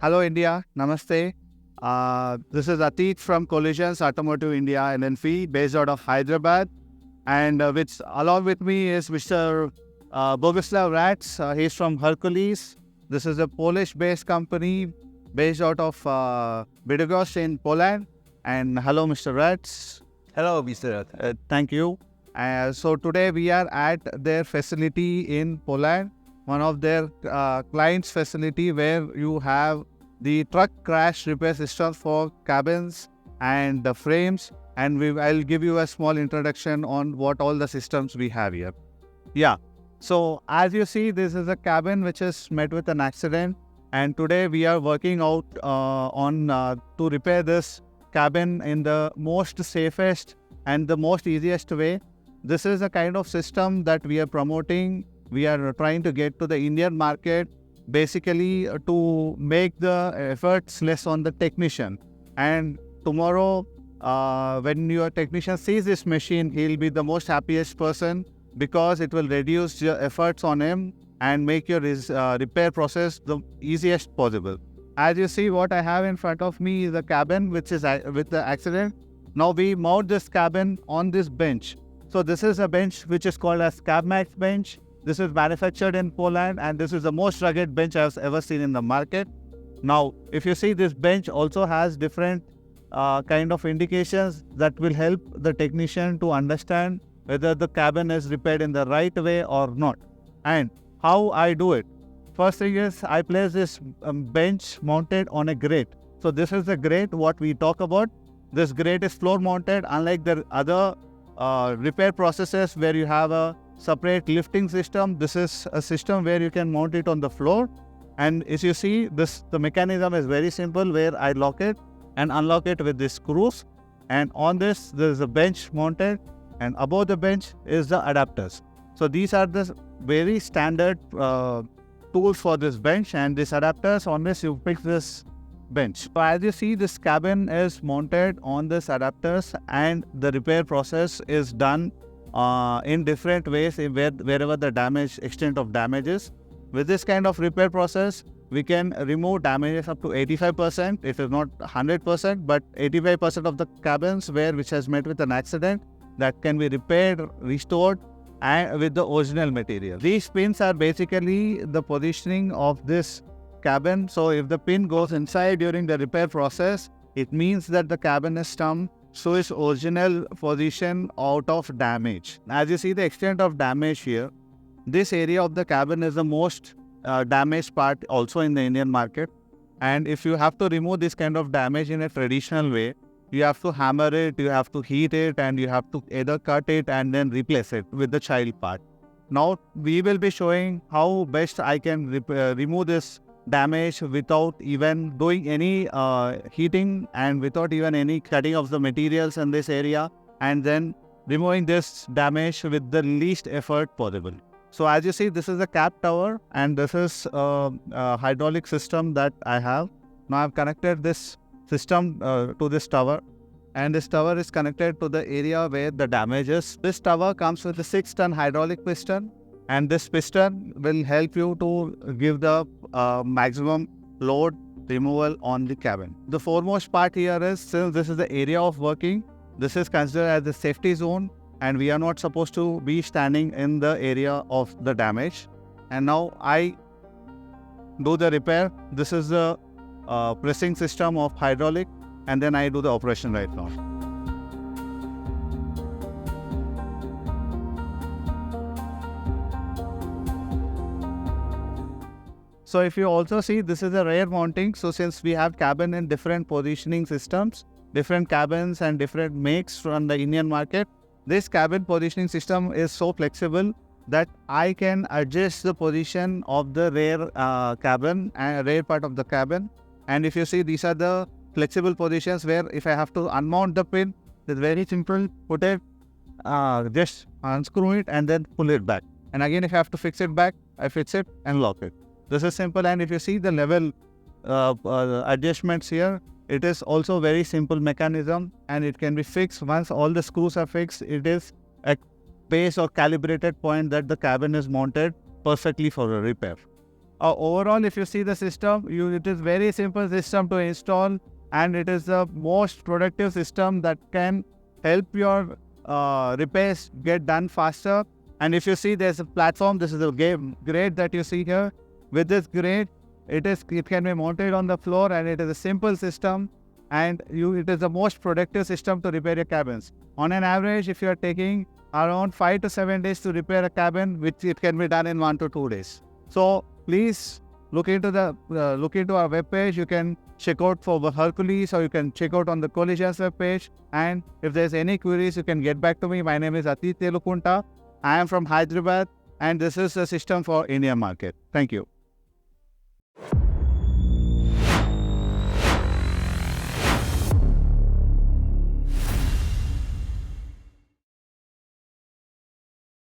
Hello India, Namaste. This is Atit from Collisions Automotive India LLP based out of Hyderabad, and which along with me is Mr. Boguslav Rats. He's from Herkules. This is a Polish-based company based out of Bydgoszcz in Poland. And hello, Mr. Rats. Hello, Mr. Rat. Thank you. So today we are at their facility in Poland, one of their clients' facility where you have the truck crash repair system for cabins and the frames. And I'll give you a small introduction on what all the systems we have here. Yeah. So as you see, this is a cabin which is met with an accident. And today we are working out to repair this cabin in the most safest and the most easiest way. This is a kind of system that we are promoting. We are trying to get to the Indian market, basically to make the efforts less on the technician. And tomorrow, when your technician sees this machine, he'll be the most happiest person because it will reduce your efforts on him and make your repair process the easiest possible. As you see, what I have in front of me is the cabin which is with the accident. Now we mount this cabin on this bench. So this is a bench which is called as CAB-MAX bench. This is manufactured in Poland and this is the most rugged bench I've ever seen in the market. Now, if you see, this bench also has different kind of indications that will help the technician to understand whether the cabin is repaired in the right way or not. And how I do it. First thing is I place this bench mounted on a grate. So this is the grate what we talk about. This grate is floor mounted, unlike the other repair processes where you have a separate lifting system. This is a system where you can mount it on the floor. And as you see, the mechanism is very simple, where I lock it and unlock it with these screws. And on this, there is a bench mounted, and above the bench is the adapters. So these are the very standard tools for this bench, and these adapters, on this you fix this bench. So as you see, this cabin is mounted on this adapters, and the repair process is done in different ways wherever the extent of damage is. With this kind of repair process, we can remove damages up to 85%. It is not 100%, but 85% of the cabins which has met with an accident, that can be repaired, restored, and with the original material. These pins are basically the positioning of this cabin. So if the pin goes inside during the repair process, it means that the cabin is come to its original position out of damage. As you see the extent of damage here, this area of the cabin is the most damaged part also in the Indian market. And if you have to remove this kind of damage in a traditional way, you have to hammer it, you have to heat it, and you have to either cut it and then replace it with the child part. Now we will be showing how best I can remove this damage without even doing any heating and without even any cutting of the materials in this area, and then removing this damage with the least effort possible. So as you see, this is a cap tower, and this is a hydraulic system that I have. Now I've connected this system to this tower, and this tower is connected to the area where the damage is. This tower comes with a 6-ton hydraulic piston, and this piston will help you to give the maximum load removal on the cabin. The foremost part here is, since this is the area of working, this is considered as the safety zone, and we are not supposed to be standing in the area of the damage. And now I do the repair. This is the pressing system of hydraulic, and then I do the operation right now. So if you also see, this is a rear mounting. So since we have cabin in different positioning systems, different cabins and different makes from the Indian market, this cabin positioning system is so flexible that I can adjust the position of the rear cabin and rear part of the cabin. And if you see, these are the flexible positions where if I have to unmount the pin, it's very simple. Put it, just unscrew it and then pull it back. And again, if I have to fix it back, I fix it and lock it. This is simple. And if you see the level adjustments here, it is also very simple mechanism, and it can be fixed. Once all the screws are fixed, it is a base or calibrated point that the cabin is mounted perfectly for a repair. overall, if you see the system, it is very simple system to install, and it is the most productive system that can help your repairs get done faster. And if you see, there's a platform. This is a grate that you see here. With this grate, it can be mounted on the floor, and it is a simple system, and it is the most productive system to repair your cabins. On an average, if you are taking around 5 to 7 days to repair a cabin, which it can be done in 1 to 2 days. So please look into our webpage. You can check out for the Hercules, or you can check out on the Collisions webpage. And if there's any queries, you can get back to me. My name is Atit Telukunta. I am from Hyderabad, and this is a system for Indian market. Thank you.